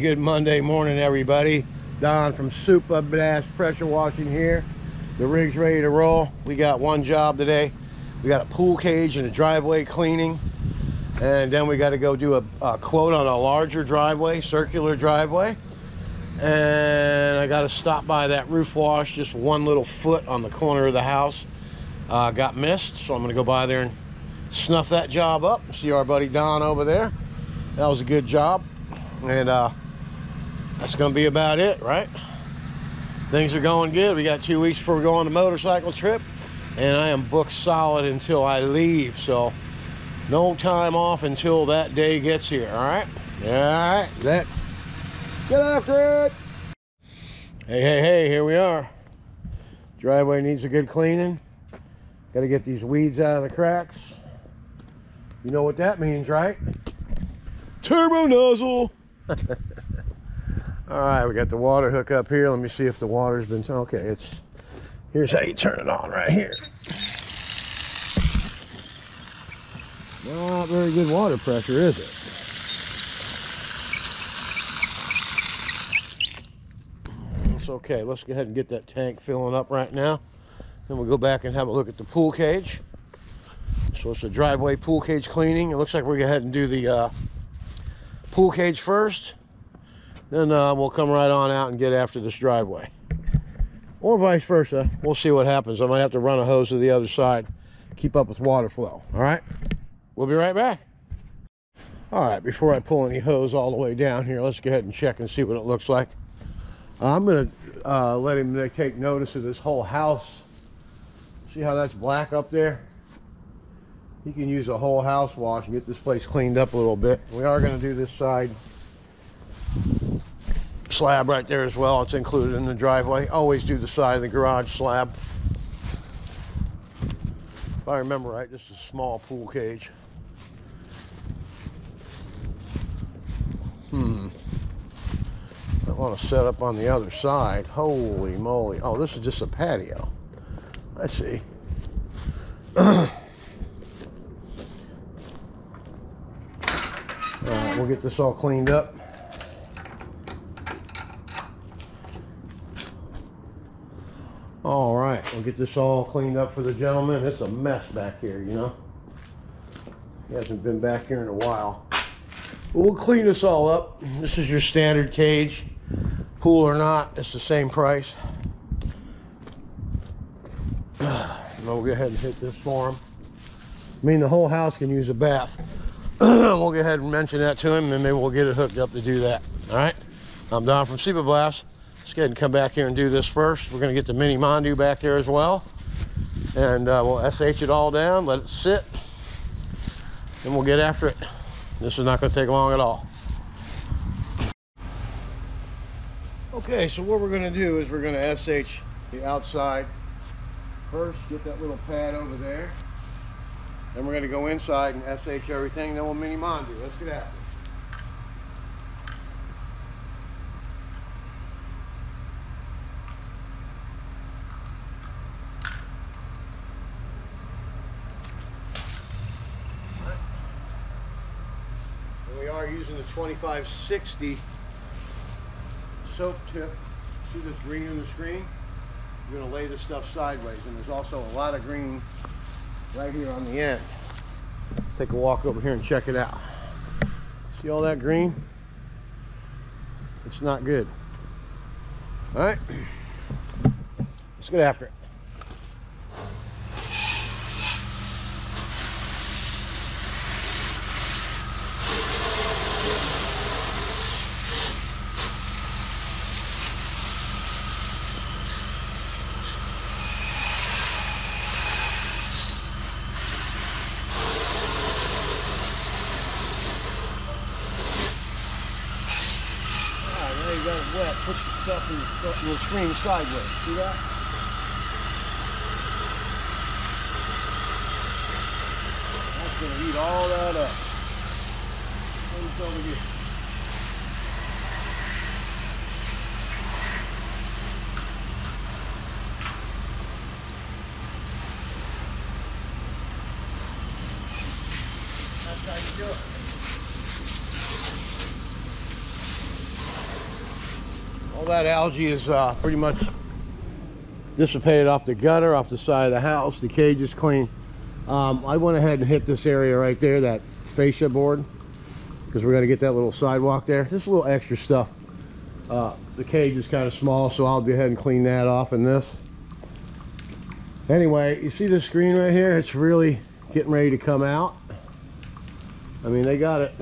Good Monday morning, everybody. Don from Super Blast Pressure Washing here. The rig's ready to roll. We got one job today. We got a pool cage and a driveway cleaning, and then we got to go do a quote on a larger driveway, circular driveway. And I got to stop by that roof wash, just one little foot on the corner of the house. Got missed, so I'm going to go by there and snuff that job up. See our buddy Don over there. That was a good job. And that's gonna be about it, right? Things are going good. We got 2 weeks before we go on the motorcycle trip, and I am booked solid until I leave, so no time off until that day gets here. All right, let's get after it. Hey, here we are. Driveway needs a good cleaning. Got to get these weeds out of the cracks. You know what that means, right? Turbo nozzle. All right, we got the water hook up here. Let me see if the water's been, okay, here's how you turn it on right here. Not very good water pressure, is it? It's okay. Let's go ahead and get that tank filling up right now. Then we'll go back and have a look at the pool cage. So it's a driveway pool cage cleaning. It looks like we're going to go ahead and do the pool cage first. Then we'll come right on out and get after this driveway. Or vice versa. We'll see what happens. I might have to run a hose to the other side. Keep up with water flow. All right? We'll be right back. All right, before I pull any hose all the way down here, let's go ahead and check and see what it looks like. I'm going to let him take notice of this whole house. See how that's black up there? He can use a whole house wash and get this place cleaned up a little bit. We are going to do this side slab right there as well. It's included in the driveway. Always do the side of the garage slab. If I remember right, this is a small pool cage. I want to set up on the other side. Holy moly. Oh, this is just a patio. I see. Alright, we'll get this all cleaned up. Alright, we'll get this all cleaned up for the gentleman. It's a mess back here, you know. He hasn't been back here in a while. But we'll clean this all up. This is your standard cage. Pool or not, it's the same price. We'll go ahead and hit this for him. I mean, the whole house can use a bath. We'll go ahead and mention that to him, and maybe we'll get it hooked up to do that. All right? I'm Don from Super Blast. Let's go ahead and come back here and do this first. We're going to get the mini mondo back there as well. And we'll SH it all down, let it sit, and we'll get after it. This is not going to take long at all. Okay, so what we're going to do is we're going to SH the outside first, get that little pad over there. Then we're going to go inside and SH everything, then we'll mini mondo. Let's get after it. We are using the 2560 soap tip. See this green in the screen? We're going to lay this stuff sideways, and there's also a lot of green right here on the end. Take a walk over here and check it out. See all that green? It's not good. All right, let's get after it. you got it wet, push the stuff in the screen sideways. See that? That's going to eat all that up. What's over here? That's how you do it. All that algae is pretty much dissipated off the gutter, off the side of the house. The cage is clean. I went ahead and hit this area right there, that fascia board, because we're going to get that little sidewalk there. Just a little extra stuff. The cage is kind of small, so I'll go ahead and clean that off in this. Anyway, you see this screen right here? It's really getting ready to come out. I mean, they got it.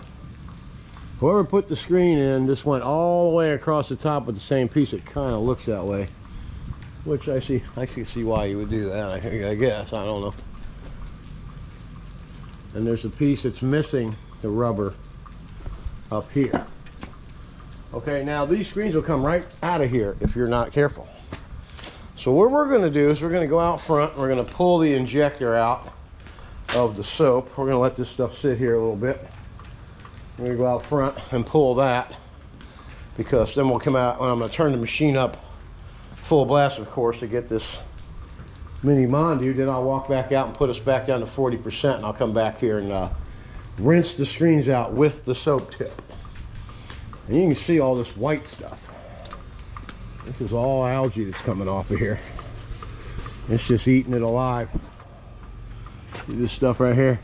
Whoever put the screen in just went all the way across the top with the same piece. It kind of looks that way, which I can see why you would do that. I guess, I don't know. And there's a piece that's missing the rubber up here. Okay, now these screens will come right out of here if you're not careful. So what we're going to do is we're going to go out front and we're going to pull the injector out of the soap. We're going to let this stuff sit here a little bit. We're going to go out front and pull that, because then we'll come out when I'm going to turn the machine up full blast, of course, to get this mini mondo. Then I'll walk back out and put us back down to 40%, and I'll come back here and rinse the screens out with the soap tip. And you can see all this white stuff. This is all algae that's coming off of here. It's just eating it alive. See this stuff right here?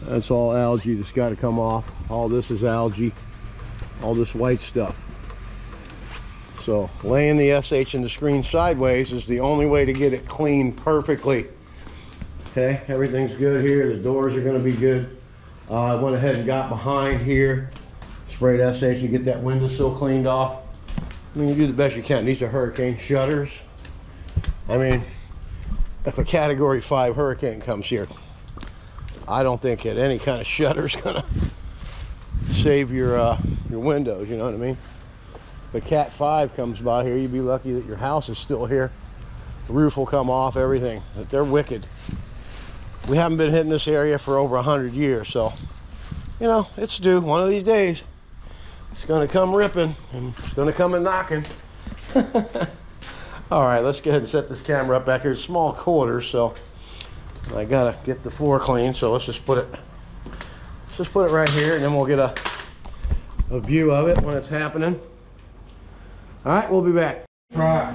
That's all algae that's got to come off. All this is algae. All this white stuff. So laying the SH in the screen sideways is the only way to get it clean perfectly. Okay, everything's good here. The doors are going to be good. I went ahead and got behind here, sprayed SH and get that windowsill cleaned off. I mean, you do the best you can. These are hurricane shutters. I mean, if a Category 5 hurricane comes here, I don't think that any kind of shutter is gonna save your windows. You know what I mean? If a Cat 5 comes by here, you'd be lucky that your house is still here. The roof will come off, everything. But they're wicked. We haven't been hitting this area for over 100 years, so you know it's due. One of these days, it's gonna come ripping and it's gonna come and knocking. All right, let's go ahead and set this camera up back here. It's small quarters, so I gotta get the floor clean, so let's just put it right here, and then we'll get a view of it when it's happening. All right, we'll be back. All right.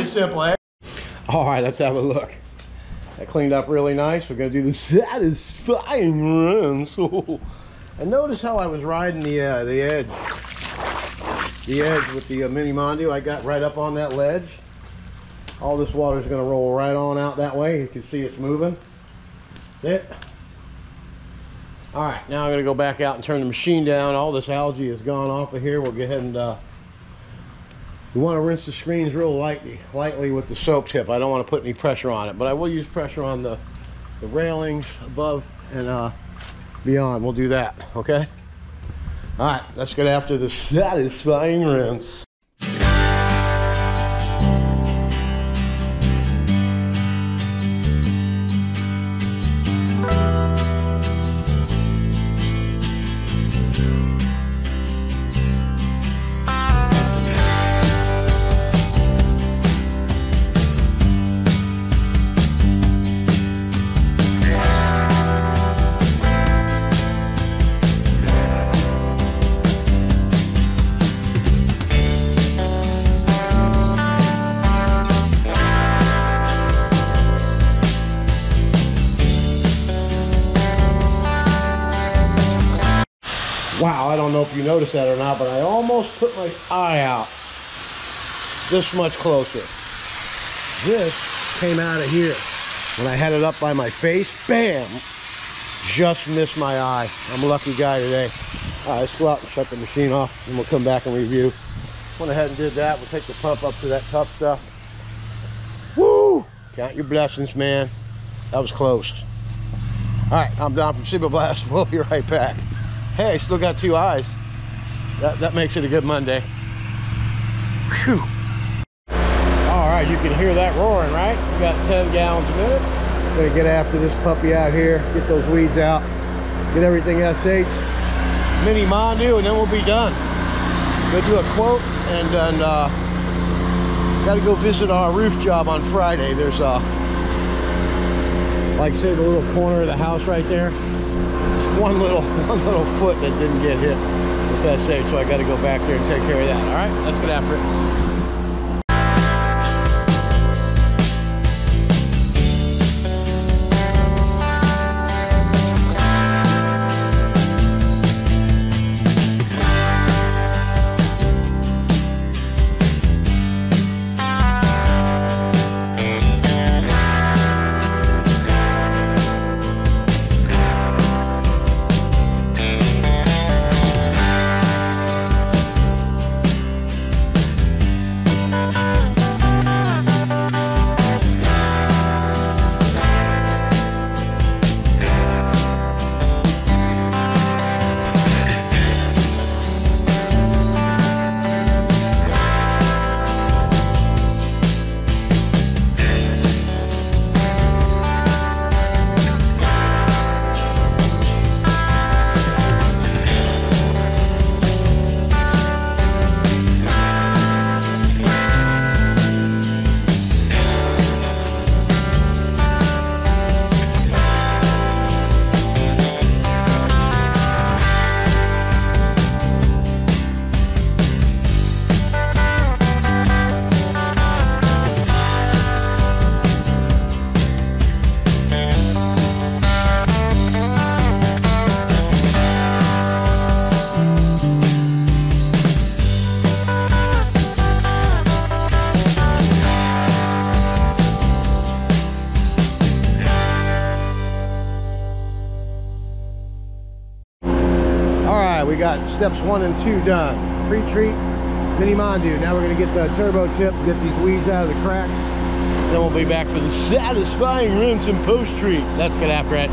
Simple, eh? All right, let's have a look. That cleaned up really nice. We're gonna do the satisfying rinse. And notice how I was riding the edge with the mini mondo. I got right up on that ledge. All this water is gonna roll right on out that way. You can see it's moving. That's it. All right, now I'm gonna go back out and turn the machine down. All this algae has gone off of here. We'll go ahead and You want to rinse the screens real lightly with the soap tip. I don't want to put any pressure on it, but I will use pressure on the railings above and beyond. We'll do that, okay? All right, let's get after the satisfying rinse. Wow, I don't know if you noticed that or not, but I almost put my eye out this much closer. This came out of here. When I had it up by my face, bam, just missed my eye. I'm a lucky guy today. All right, let's go out and shut the machine off, and we'll come back and review. Went ahead and did that. We'll take the pump up to that tough stuff. Woo! Count your blessings, man. That was close. All right, I'm Don from Super Blast. We'll be right back. Hey, I still got 2 eyes. That makes it a good Monday. Whew. All right, you can hear that roaring, right? We got 10 gallons a minute. Gonna get after this puppy out here, get those weeds out, get everything SH, mini mondo, and then we'll be done. Go do a quote, and then gotta go visit our roof job on Friday. There's like say the little corner of the house right there. One little foot that didn't get hit with SH, so I got to go back there and take care of that. All right, let's get after it. We got steps 1 and 2 done. Pre-treat, mini mondo. Now we're gonna get the turbo tip, get these weeds out of the cracks. Then we'll be back for the satisfying rinse and post-treat. Let's get after it.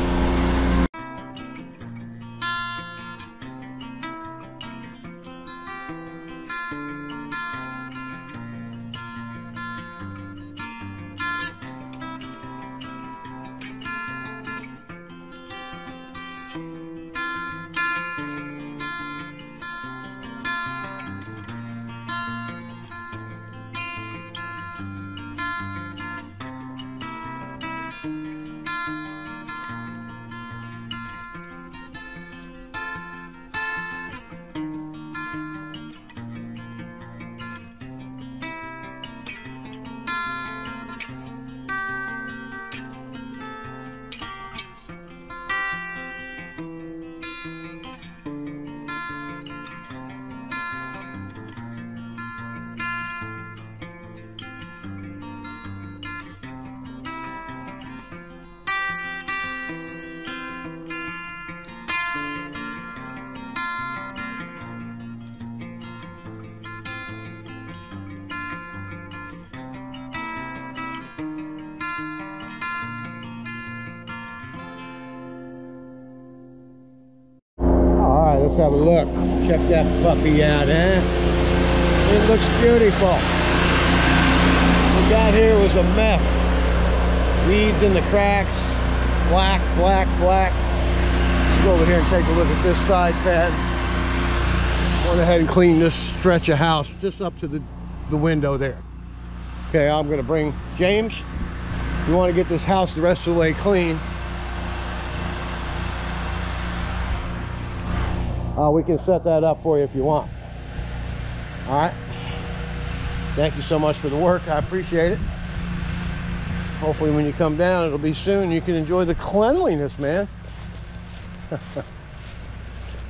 let's have a look. Check that puppy out, eh? It looks beautiful. What we got here was a mess. Weeds in the cracks. Black, black, black. Let's go over here and take a look at this side pad. Went ahead and clean this stretch of house just up to the window there. Okay, I'm gonna bring James. If you want to get this house the rest of the way clean, we can set that up for you if you want. All right. Thank you so much for the work. I appreciate it. Hopefully when you come down, it'll be soon. You can enjoy the cleanliness, man.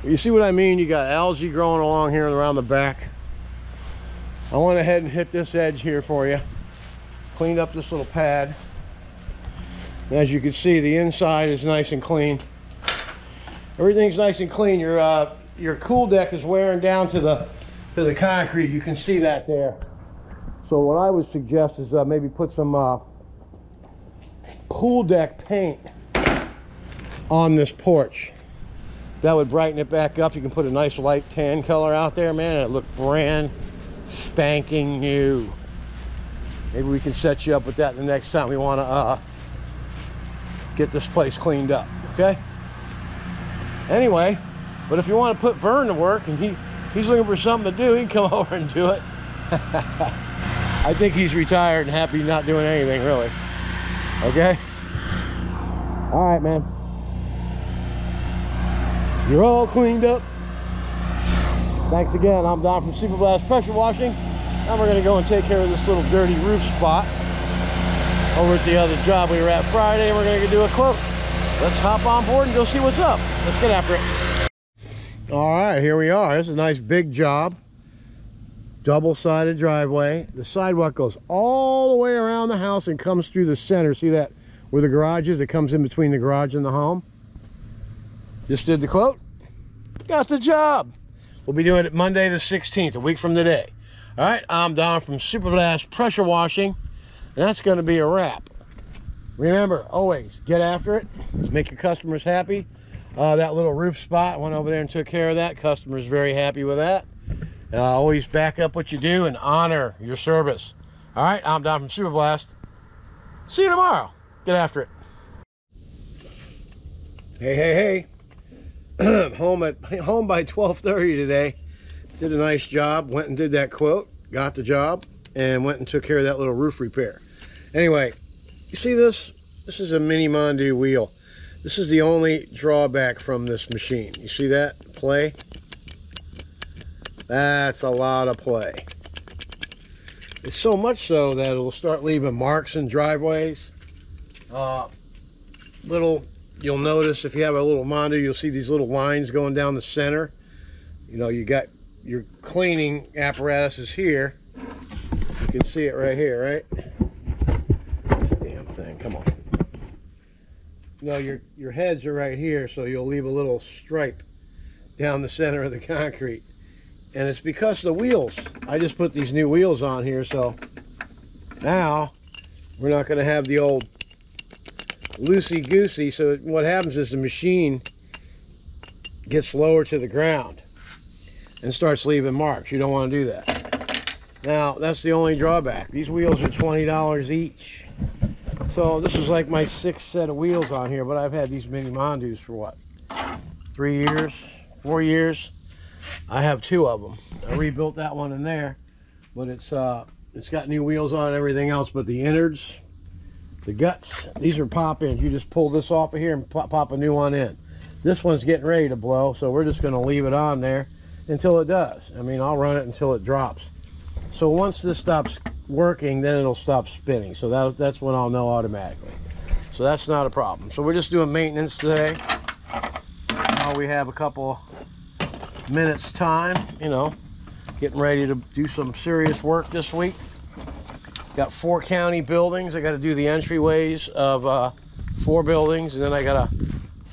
You see what I mean? You got algae growing along here and around the back. I went ahead and hit this edge here for you. Cleaned up this little pad. As you can see, the inside is nice and clean. Everything's nice and clean. Your cool deck is wearing down to the concrete. You can see that there. So what I would suggest is maybe put some pool deck paint on this porch. That would brighten it back up. You can put a nice light tan color out there, man, and it looked brand spanking new. Maybe we can set you up with that the next time we want to get this place cleaned up, okay? Anyway, but if you want to put Vern to work and he's looking for something to do, he can come over and do it. I think he's retired and happy not doing anything, really. Okay? All right, man. You're all cleaned up. Thanks again. I'm Don from Super Blast Pressure Washing. Now we're going to go and take care of this little dirty roof spot over at the other job we were at Friday, and we're going to do a quote. Let's hop on board and go see what's up. Let's get after it. All right, here we are. This is a nice big job. Double-sided driveway. The sidewalk goes all the way around the house and comes through the center. See that where the garage is? It comes in between the garage and the home. Just did the quote. Got the job. We'll be doing it Monday the 16th, a week from today. All right, I'm Don from Super Blast Pressure Washing. And that's going to be a wrap. Remember, always get after it. Make your customers happy. That little roof spot, went over there and took care of that. Customer's very happy with that. Always back up what you do and honor your service. All right, I'm Don from Super Blast. See you tomorrow. Get after it. Hey, hey, hey. home by 12:30 today. Did a nice job. Went and did that quote. Got the job and went and took care of that little roof repair. Anyway, you see this? This is a mini mondo wheel. This is the only drawback from this machine. You see that play? That's a lot of play. It's so much so that it'll start leaving marks in driveways. You'll notice if you have a little mondo, you'll see these little lines going down the center. You know, you got your cleaning apparatus is here. You can see it right here, right? This damn thing, come on. No, your heads are right here, so you'll leave a little stripe down the center of the concrete. And it's because the wheels. I just put these new wheels on here, so now we're not going to have the old loosey-goosey. So what happens is the machine gets lower to the ground and starts leaving marks. You don't want to do that. Now, that's the only drawback. These wheels are $20 each. So this is like my 6th set of wheels on here, but I've had these mini mondos for what? 3 years? 4 years? I have 2 of them. I rebuilt that one in there, but it's got new wheels on and everything else, but the innards, the guts, these are pop-ins. You just pull this off of here and pop a new one in. This one's getting ready to blow, so we're just going to leave it on there until it does. I mean, I'll run it until it drops. So once this stops working, then it'll stop spinning. So that's when I'll know automatically. So that's not a problem. So we're just doing maintenance today. Now we have a couple minutes time, you know, getting ready to do some serious work this week. Got 4 county buildings. I got to do the entryways of 4 buildings, and then I got a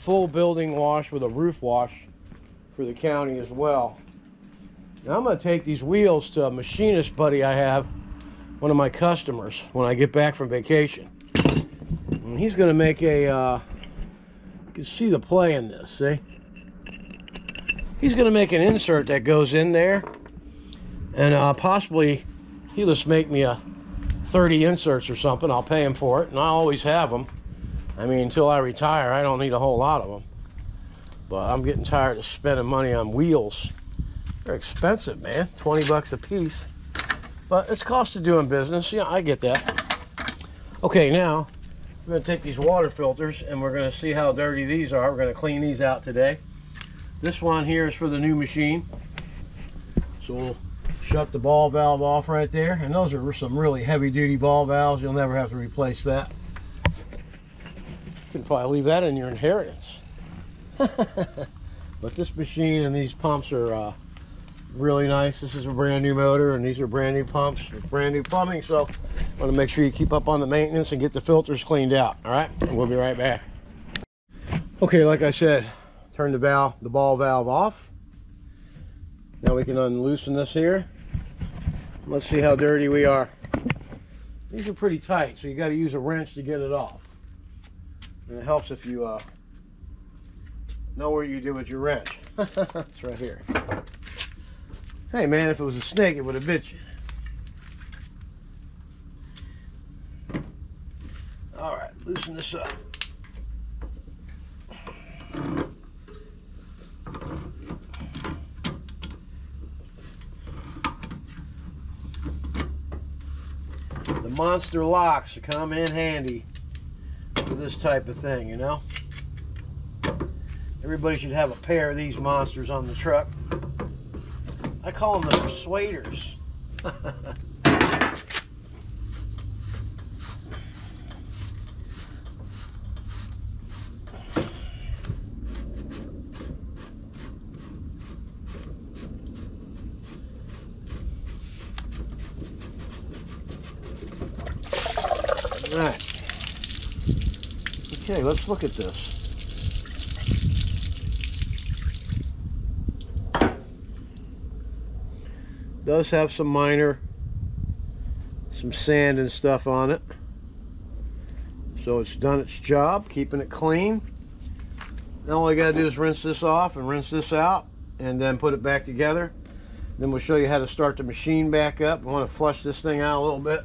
full building wash with a roof wash for the county as well. Now I'm going to take these wheels to a machinist buddy I have, one of my customers, when I get back from vacation. And he's going to make a, you can see the play in this, see? He's going to make an insert that goes in there, and possibly he'll just make me a 30 inserts or something. I'll pay him for it, and I always have them. I mean, until I retire, I don't need a whole lot of them. But I'm getting tired of spending money on wheels. They're expensive, man. 20 bucks a piece. But it's cost of doing business. Yeah, I get that. Okay, now we're going to take these water filters and we're going to see how dirty these are. We're going to clean these out today. This one here is for the new machine. So we'll shut the ball valve off right there. And those are some really heavy-duty ball valves. You'll never have to replace that. You can probably leave that in your inheritance. But this machine and these pumps are really nice. This is a brand new motor and these are brand new pumps with brand new plumbing, so I want to make sure you keep up on the maintenance and get the filters cleaned out. All right, and we'll be right back. Okay, like I said, turn the ball valve off. Now we can unloosen this here. Let's see how dirty we are. These are pretty tight, so you got to use a wrench to get it off. And it helps if you know what you do with your wrench. It's right here. Hey man, if it was a snake, it would have bit you. All right, loosen this up. The monster locks come in handy for this type of thing, you know? Everybody should have a pair of these monsters on the truck. I call them the persuaders. All right. Okay, let's look at this. Does have some sand and stuff on it, so it's done its job, keeping it clean. Now all you gotta do is rinse this off and rinse this out and then put it back together. Then we'll show you how to start the machine back up. We want to flush this thing out a little bit.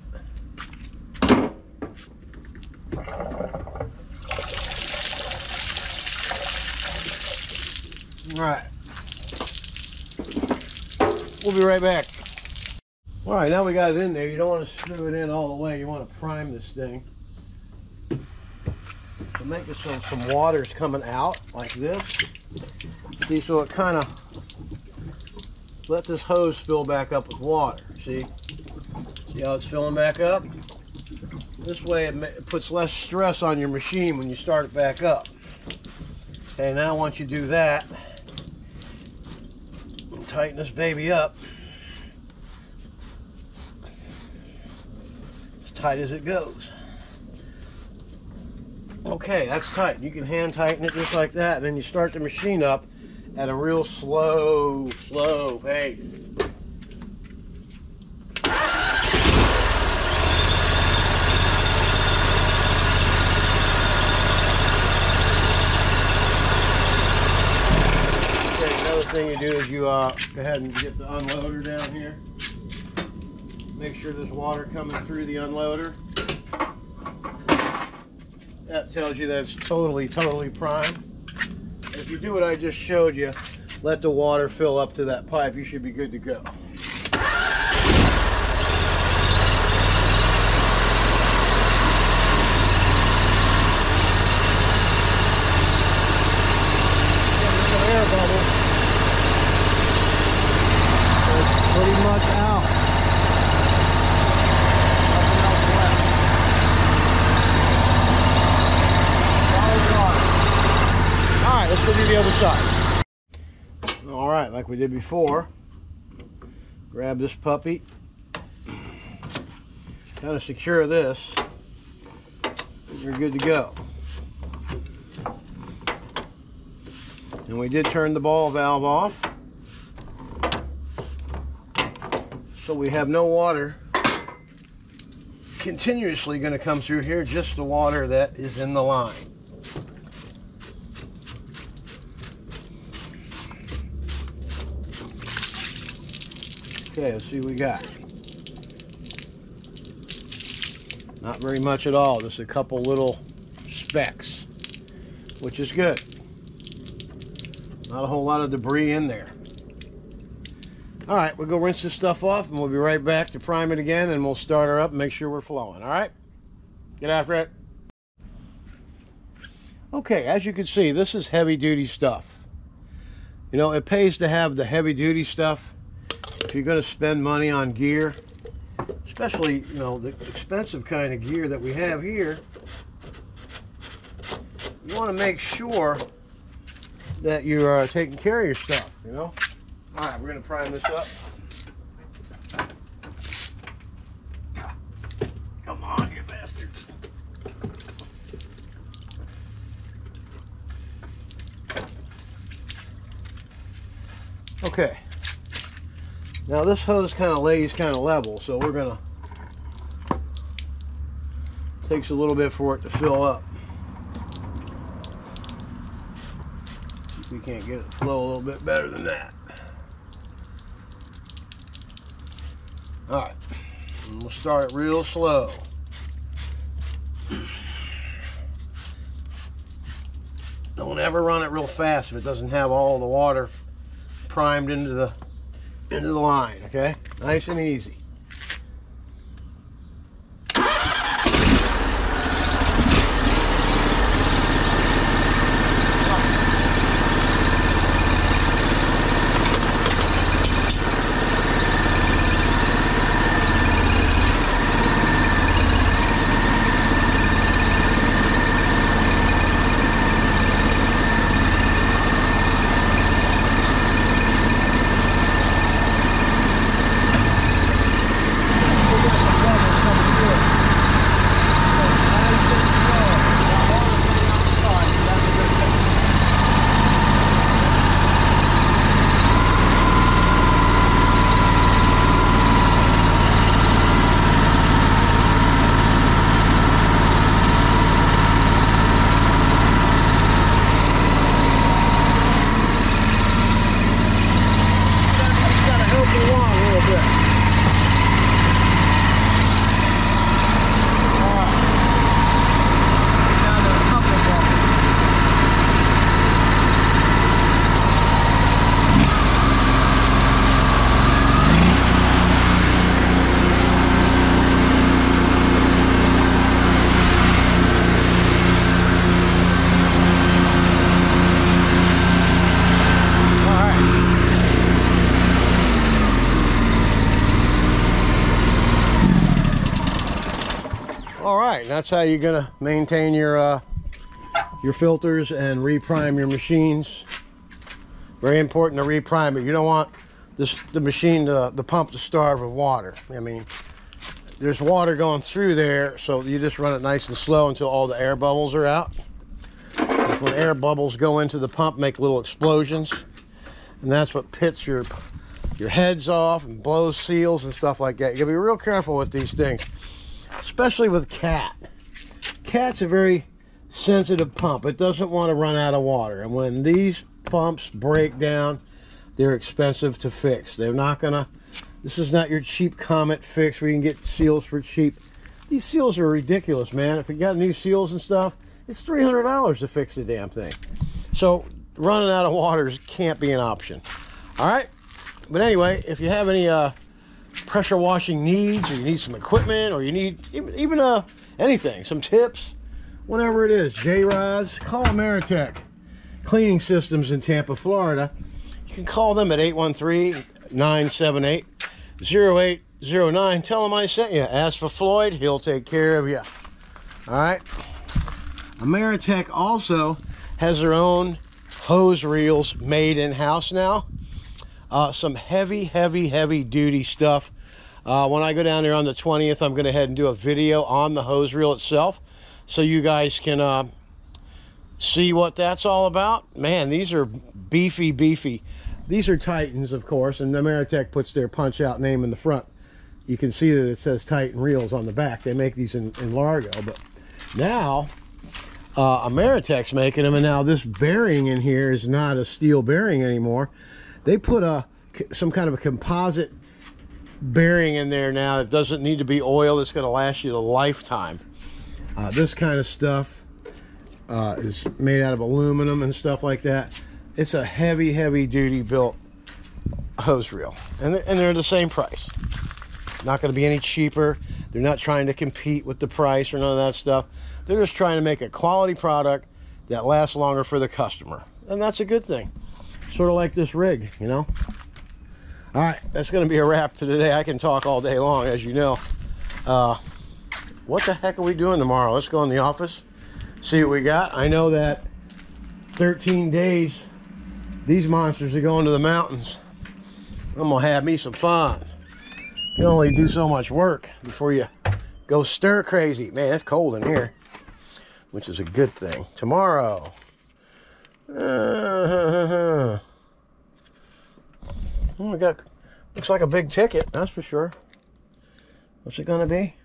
All right, we'll be right back. All right, now we got it in there. You don't want to screw it in all the way. You want to prime this thing. So make it so some water's coming out like this. See, so it kind of let this hose fill back up with water. See how it's filling back up? This way it puts less stress on your machine when you start it back up. Okay, now once you do that, tighten this baby up. Tight as it goes. Okay, that's tight. You can hand tighten it just like that, and then you start the machine up at a real slow pace. Okay, another thing you do is you go ahead and get the unloader down here. Make sure there's water coming through the unloader. That tells you that it's totally primed. If you do what I just showed you, let the water fill up to that pipe, you should be good to go. There's some air bubbles. It's pretty much out. Let's go do the other side. All right, like we did before, grab this puppy, kind of secure this, and you're good to go. And we did turn the ball valve off, so we have no water continuously going to come through here, just the water that is in the line. Okay, let's see what we got. Not very much at all, just a couple little specks, which is good. Not a whole lot of debris in there. All right, we'll go rinse this stuff off and we'll be right back to prime it again, and we'll start her up and make sure we're flowing. All right, get after it. Okay, as you can see, this is heavy duty stuff. You know, it pays to have the heavy duty stuff if you're going to spend money on gear, especially, you know, the expensive kind of gear that we have here. You want to make sure that you are taking care of your stuff, you know. All right, we're going to prime this up. Come on, you bastards. Okay. Now this hose kind of lays kind of level, so we're going to, takes a little bit for it to fill up. See if we can't get it to flow a little bit better than that. All right, and we'll start it real slow. Don't ever run it real fast if it doesn't have all the water primed into the line, okay? Nice and easy. All right, that's how you're gonna maintain your filters and reprime your machines. Very important to reprime it. You don't want the machine, the pump, to starve of water. I mean, there's water going through there, so you just run it nice and slow until all the air bubbles are out. When air bubbles go into the pump, make little explosions, and that's what pits your heads off and blows seals and stuff like that. You gotta be real careful with these things, especially with cat. Cat's a very sensitive pump. It doesn't want to run out of water, and when these pumps break down, they're expensive to fix. They're not gonna, this is not your cheap Comet fix where you can get seals for cheap. These seals are ridiculous, man. If you got new seals and stuff, it's $300 to fix the damn thing. So running out of water can't be an option. All right, but anyway, if you have any pressure washing needs, or you need some equipment, or you need even anything, some tips, whatever it is, J-Rods, call Ameritech Cleaning Systems in Tampa, Florida. You can call them at 813-978-0809. Tell them I sent you. Ask for Floyd, he'll take care of you. All right. Ameritech also has their own hose reels made in-house now. Some heavy duty stuff. When I go down there on the 20th, I'm going to head and do a video on the hose reel itself, so you guys can see what that's all about. Man, these are beefy. These are Titans, of course, and Ameritech puts their punch-out name in the front. You can see that it says Titan Reels on the back. They make these in Largo, but now Ameritech's making them, and now this bearing in here is not a steel bearing anymore. They put some kind of a composite bearing in there now. It doesn't need to be oil. It's going to last you a lifetime. This kind of stuff is made out of aluminum and stuff like that. It's a heavy, heavy duty built hose reel, and they're the same price. Not going to be any cheaper. They're not trying to compete with the price or none of that stuff. They're just trying to make a quality product that lasts longer for the customer, and that's a good thing. Sort of like this rig, you know. All right, that's going to be a wrap for today. I can talk all day long, as you know. What the heck are we doing tomorrow? Let's go in the office, see what we got. I know that 13 days these monsters are going to the mountains. I'm gonna have me some fun. You can only do so much work before you go stir crazy. Man, it's cold in here, which is a good thing. Tomorrow, oh my God, looks like a big ticket, that's for sure. What's it gonna be?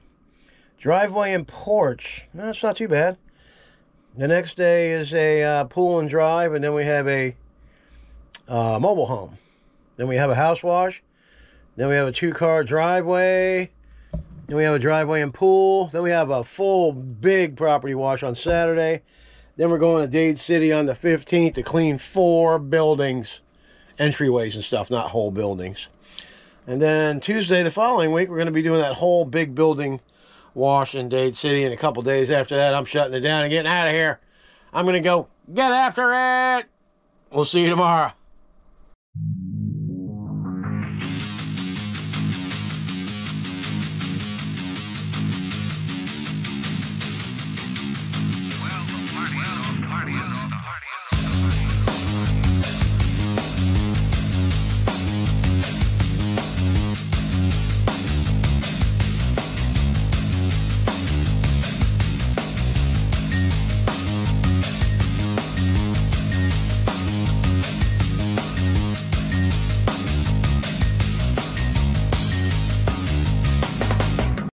Driveway and porch. No, that's not too bad. The next day is a pool and drive, and then we have a mobile home. Then we have a house wash. Then we have a 2-car driveway. Then we have a driveway and pool. Then we have a full big property wash on Saturday. Then we're going to Dade City on the 15th to clean 4 buildings, entryways and stuff, not whole buildings. And then Tuesday the following week, we're going to be doing that whole big building wash in Dade City. And a couple days after that, I'm shutting it down and getting out of here. I'm going to go get after it. We'll see you tomorrow.